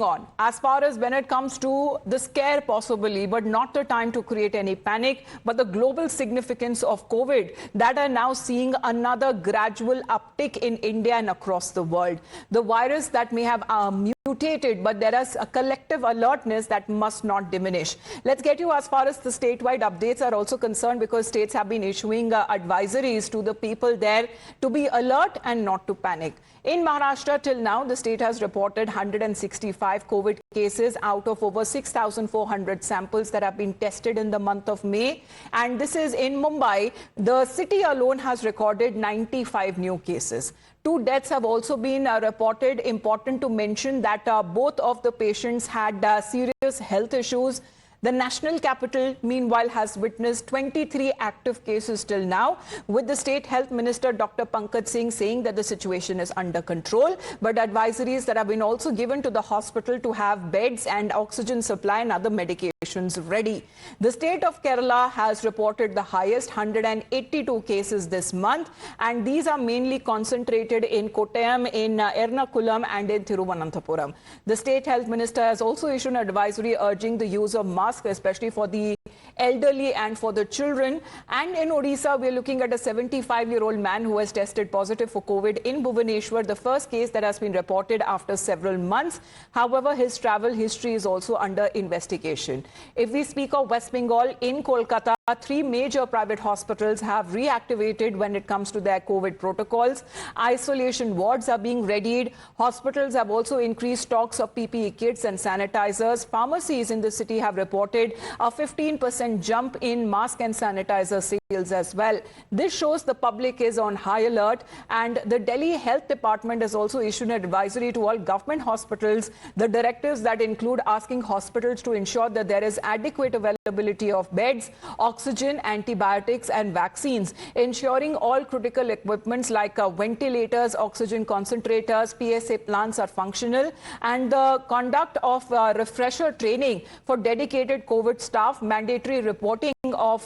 on as far as when it comes to the scare possibly, but not the time to create any panic, but the global significance of COVID that are now seeing another gradual uptick in India and across the world. The virus that may have mutated, but there is a collective alertness that must not diminish. Let's get you as far as the statewide updates are also concerned, because states have been issuing advisories to the people there to be alert and not to panic. In Maharashtra, till now, the state has reported 165 COVID cases out of over 6,400 samples that have been tested in the month of May. And this is in Mumbai. The city alone has recorded 95 new cases. 2 deaths have also been reported. Important to mention that both of the patients had serious health issues. The national capital, meanwhile, has witnessed 23 active cases till now, with the State Health Minister Dr. Pankaj Singh saying that the situation is under control, but advisories that have been also given to the hospital to have beds and oxygen supply and other medications ready. The state of Kerala has reported the highest 182 cases this month, and these are mainly concentrated in Kottayam, in Ernakulam and in Thiruvananthapuram. The State Health Minister has also issued an advisory urging the use of masks, especially for the elderly and for the children. And in Odisha, we're looking at a 75-year-old man who has tested positive for COVID in Bhubaneswar, the first case that has been reported after several months. However, his travel history is also under investigation. If we speak of West Bengal, in Kolkata, 3 major private hospitals have reactivated when it comes to their COVID protocols. Isolation wards are being readied. Hospitals have also increased stocks of PPE kits and sanitizers. Pharmacies in the city have reported a 15% jump in mask and sanitizer sales as well. This shows the public is on high alert, and the Delhi Health Department has also issued an advisory to all government hospitals. The directives that include asking hospitals to ensure that there is adequate availability of beds, oxygen, antibiotics and vaccines, ensuring all critical equipments like ventilators, oxygen concentrators, PSA plants are functional, and the conduct of refresher training for dedicated COVID staff, mandatory reporting of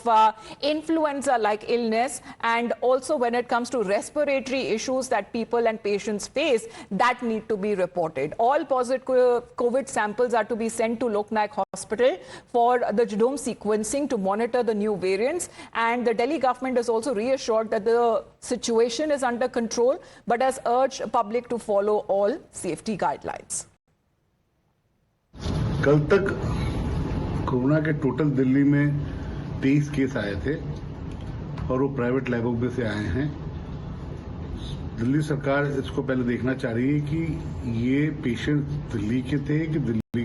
influenza-like illness, and also when it comes to respiratory issues that people and patients face, that need to be reported. All positive COVID samples are to be sent to Loknayak Hospital for the genome sequencing to monitor the new variants. And the Delhi government has also reassured that the situation is under control, but has urged public to follow all safety guidelines. कल तक corona के total Delhi में 23 case आए थे और वो private लैबों में से आए हैं। दिल्ली सरकार इसको पहले देखना चाह रही है कि ये पेशेंट दिल्ली के थे कि दिल्ली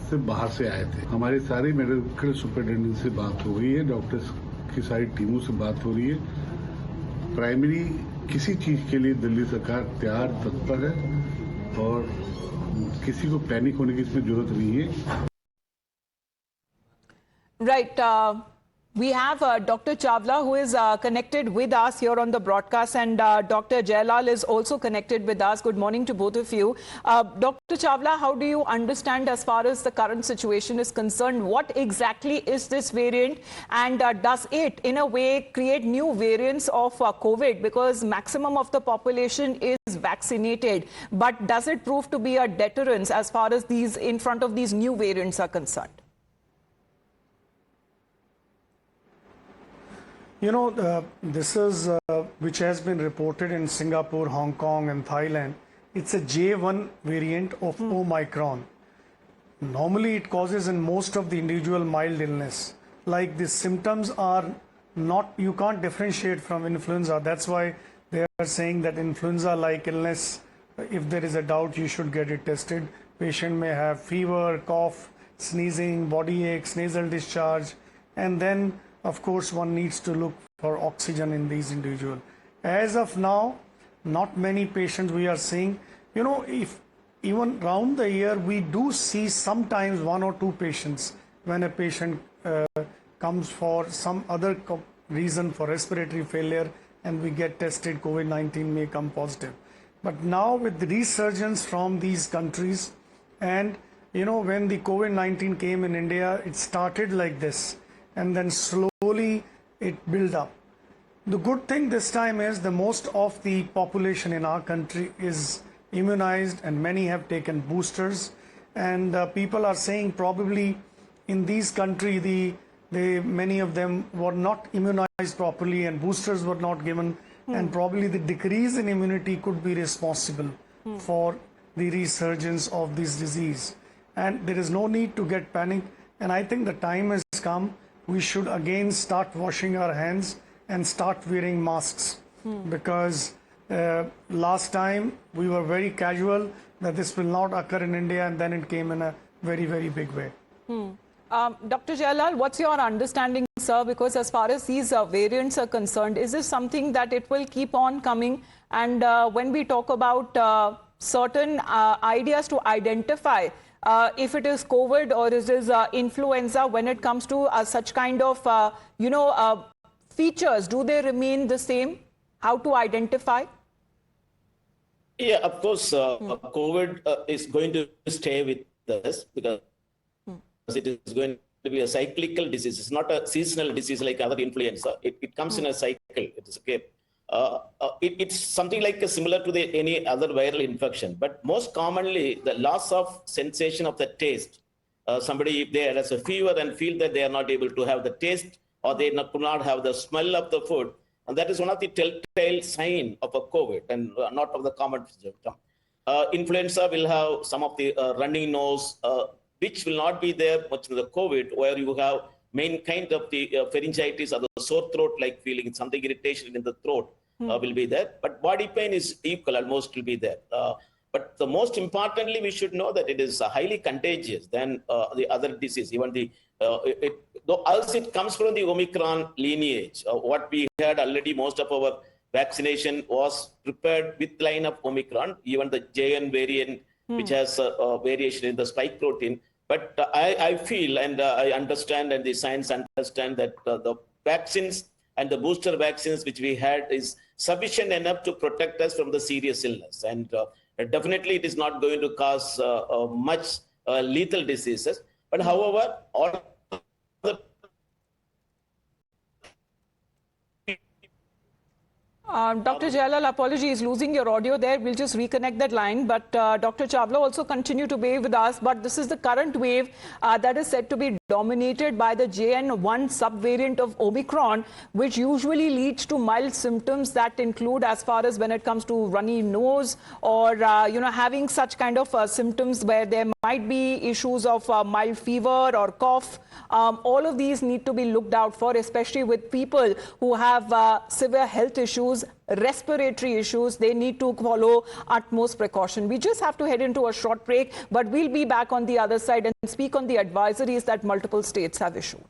से बाहर से आए थे। हमारे सारे मेडिकल सुपरिटेंडेंट से बात हो रही है, डॉक्टर्स की सारी टीमों से बात हो रही है। प्राइमरी किसी चीज के लिए दिल्ली सरकार तैयार तत्पर है और किसी को पैनिक होने की इसमें जरूरत नहीं है। Right. We have Dr. Chawla, who is connected with us here on the broadcast, and Dr. Jailal is also connected with us. Good morning to both of you. Dr. Chawla, how do you understand as far as the current situation is concerned? What exactly is this variant, and does it in a way create new variants of COVID? Because maximum of the population is vaccinated, but does it prove to be a deterrence as far as these in front of these new variants are concerned? You know, this is which has been reported in Singapore, Hong Kong and Thailand. It's a J1 variant of Omicron. Normally it causes in most of the individual mild illness. Like the symptoms are not, you can't differentiate from influenza. That's why they are saying that influenza-like illness, if there is a doubt, you should get it tested. Patient may have fever, cough, sneezing, body aches, nasal discharge, and then of course, one needs to look for oxygen in these individuals. As of now, not many patients we are seeing. You know, if even around the year, we do see sometimes 1 or 2 patients when a patient comes for some other reason for respiratory failure and we get tested, COVID-19 may come positive. But now with the resurgence from these countries, and you know, when the COVID-19 came in India, it started like this, and then slowly it built up. The good thing this time is the most of the population in our country is immunized and many have taken boosters. and people are saying probably in these countries many of them were not immunized properly and boosters were not given, and probably the decrease in immunity could be responsible for the resurgence of this disease. And there is no need to get panic, and I think the time has come. We should again start washing our hands and start wearing masks, because last time we were very casual that this will not occur in India, and then it came in a very, very big way. Dr. Jailal, what's your understanding, sir? Because as far as these variants are concerned, is this something that it will keep on coming? And when we talk about certain ideas to identify if it is COVID or is this influenza, when it comes to such kind of, features, do they remain the same? How to identify? Yeah, of course, COVID is going to stay with us because it is going to be a cyclical disease. It's not a seasonal disease like other influenza. It comes in a cycle. It is okay. It's something like similar to any other viral infection, but most commonly the loss of sensation of the taste. Somebody, if they has a fever and feel that they are not able to have the taste, or they could not have the smell of the food, and that is one of the telltale sign of a COVID and not of the common symptom. Influenza will have some of the running nose, which will not be there much in the COVID, where you have main kind of the pharyngitis or the sore throat like feeling, something irritation in the throat will be there. But body pain is equal, almost will be there. But the most importantly, we should know that it is highly contagious than the other disease. Even as it comes from the Omicron lineage, what we had already, most of our vaccination was prepared with line of Omicron, even the JN variant, which has a variation in the spike protein. But I feel and I understand, and the science understand, that the vaccines and the booster vaccines which we had is sufficient enough to protect us from the serious illness. And definitely it is not going to cause much lethal diseases. But however, all the Dr. Jailal, apologies, losing your audio there. We'll just reconnect that line. But Dr. Chawla also continue to be with us. But this is the current wave that is said to be dominated by the JN1 subvariant of Omicron, which usually leads to mild symptoms that include, as far as when it comes to runny nose or, having such kind of symptoms where there might be issues of mild fever or cough. All of these need to be looked out for, especially with people who have severe health issues, respiratory issues. They need to follow utmost precaution. We just have to head into a short break, but we'll be back on the other side and speak on the advisories that multiple states have issued.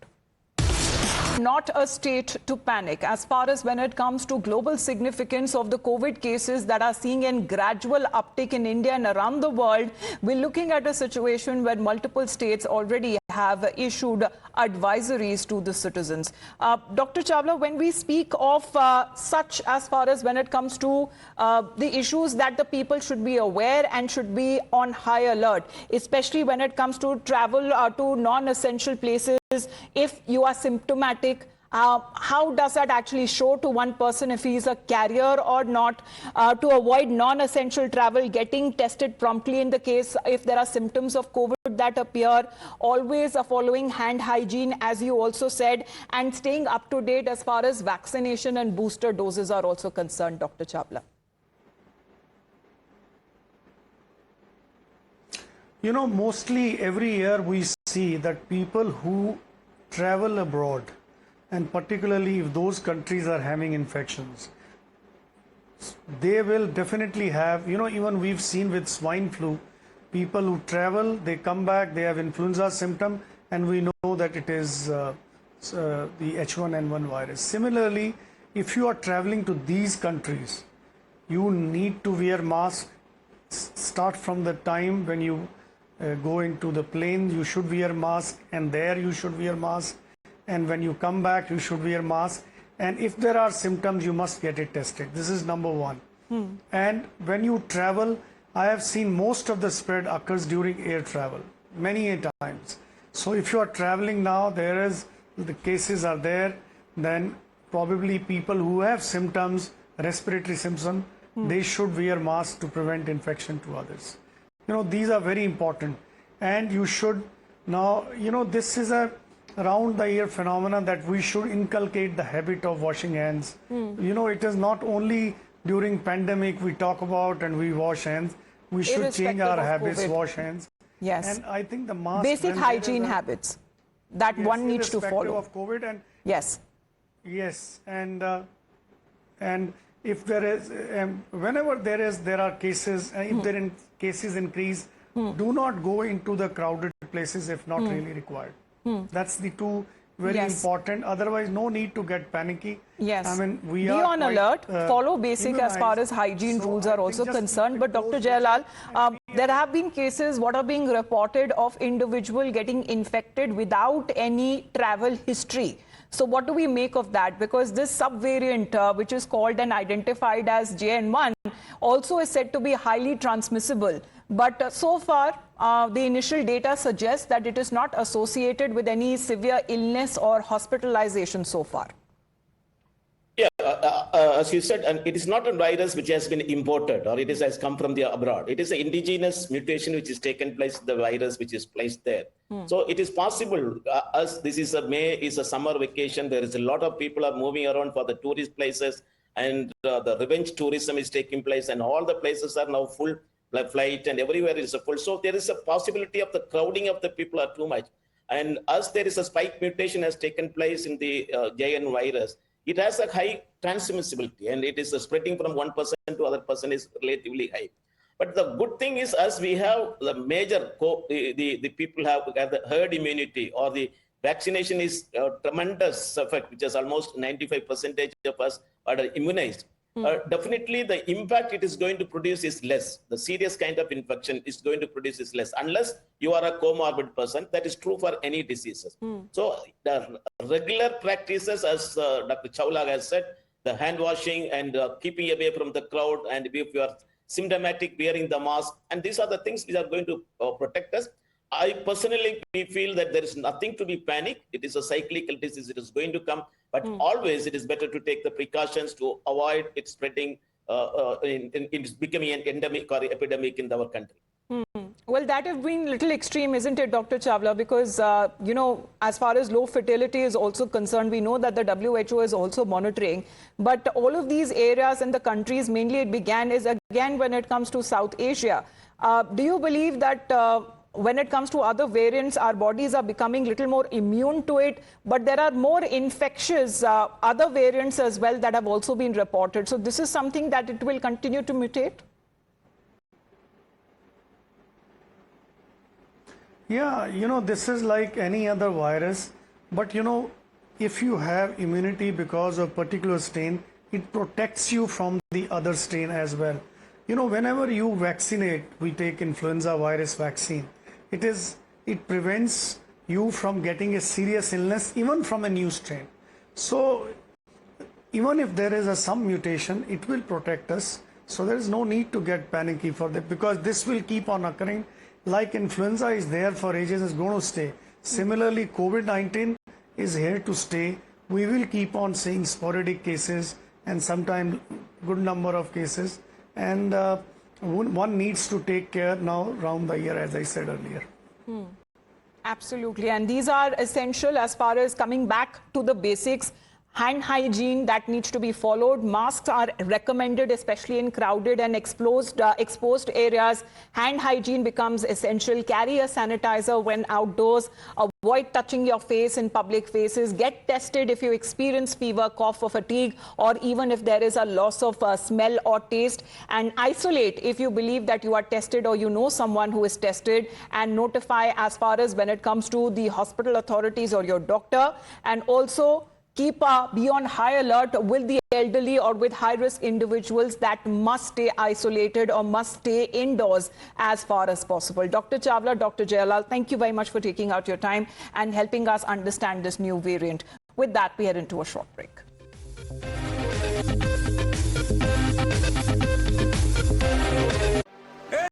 Not a state to panic as far as when it comes to global significance of the COVID cases that are seeing a gradual uptick in India and around the world. We're looking at a situation where multiple states already have issued advisories to the citizens. Dr. Chawla, when we speak of such as far as when it comes to the issues that the people should be aware and should be on high alert, especially when it comes to travel to non-essential places, if you are symptomatic, how does that actually show to one person if he is a carrier or not? To avoid non-essential travel, getting tested promptly in the case if there are symptoms of COVID that appear, always following hand hygiene, as you also said, and staying up to date as far as vaccination and booster doses are also concerned, Dr. Chawla. Mostly every year we see that people who travel abroad, and particularly if those countries are having infections, they will definitely have, even we've seen with swine flu, people who travel, they come back, they have influenza symptom, and we know that it is the H1N1 virus. Similarly, if you are traveling to these countries, you need to wear mask. Start from the time when you go into the plane, you should wear mask, and there you should wear mask, and when you come back you should wear mask, and if there are symptoms you must get it tested. This is number one. And when you travel, I have seen most of the spread occurs during air travel many a times. So if you are traveling now, the cases are there, then probably people who have symptoms, respiratory symptoms, they should wear masks to prevent infection to others. These are very important. and you should now, this is a round the year phenomenon that we should inculcate the habit of washing hands. It is not only during pandemic we talk about and we wash hands. We should change Irrespective our of habits, COVID. wash hands. Yes. And I think the mask, Basic when there is hygiene habits that one needs to irrespective follow. of COVID, and Yes. yes, and if there is, whenever there are cases, if there cases increase, do not go into the crowded places if not really required. That's the two very Yes. important. Otherwise, no need to get panicky. Yes. I mean, we Be are on quite, alert, follow basic as far as immunized. hygiene So rules I are think also just concerned. But keep it Dr. close Jayalal, there have been cases what are being reported of individual getting infected without any travel history. So what do we make of that? Because this subvariant, which is called and identified as JN1, also is said to be highly transmissible. But so far, the initial data suggests that it is not associated with any severe illness or hospitalization so far. Yeah, as you said, and it is not a virus which has been imported or has come from the abroad. It is an indigenous mutation which is taken place, the virus which is placed there. So it is possible, as this is May is a summer vacation, there is a lot of people are moving around for the tourist places, and the revenge tourism is taking place, and all the places are now full, like flight and everywhere is full. So there is a possibility of the crowding of the people are too much. And as there is a spike mutation has taken place in the JN virus, it has a high transmissibility, and it is spreading from one person to other person is relatively high. But the good thing is, as we have the major, the people have the herd immunity, or the vaccination is a tremendous effect, which is almost 95% of us are immunized. Definitely the impact it is going to produce is less. The serious kind of infection is going to produce is less, unless you are a comorbid person. That is true for any diseases. So the regular practices, as Dr. Chawla has said, the hand washing and keeping away from the crowd, and if you are symptomatic, wearing the mask, and these are the things which are going to protect us. I personally feel that there is nothing to be panicked. It is a cyclical disease. It is going to come, but always it is better to take the precautions to avoid it spreading, in becoming an endemic or epidemic in our country. Well, that has been a little extreme, isn't it, Dr. Chawla? Because, as far as low fertility is also concerned, we know that the WHO is also monitoring. But all of these areas in the countries, mainly it began is again when it comes to South Asia. Do you believe that when it comes to other variants, our bodies are becoming a little more immune to it, but there are more infectious other variants as well that have also been reported. So this is something that it will continue to mutate? Yeah, this is like any other virus, but if you have immunity because of particular strain, it protects you from the other strain as well. Whenever you vaccinate, we take influenza virus vaccine, it prevents you from getting a serious illness, even from a new strain. So even if there is some mutation, it will protect us. So there is no need to get panicky for that, because this will keep on occurring. Like influenza is there for ages, is going to stay. Similarly, COVID-19 is here to stay. We will keep on seeing sporadic cases and sometimes good number of cases. And one needs to take care now around the year, as I said earlier. Absolutely. And these are essential as far as coming back to the basics. Hand hygiene that needs to be followed. Masks are recommended, especially in crowded and exposed areas. Hand hygiene becomes essential. Carry a sanitizer when outdoors. Avoid touching your face in public places. Get tested if you experience fever, cough, or fatigue, or even if there is a loss of smell or taste. And isolate if you believe that you are tested or you know someone who is tested, and notify as far as when it comes to the hospital authorities or your doctor. And also be on high alert with the elderly or with high-risk individuals that must stay isolated or must stay indoors as far as possible. Dr. Chawla, Dr. Jayalal, thank you very much for taking out your time and helping us understand this new variant. With that, we head into a short break.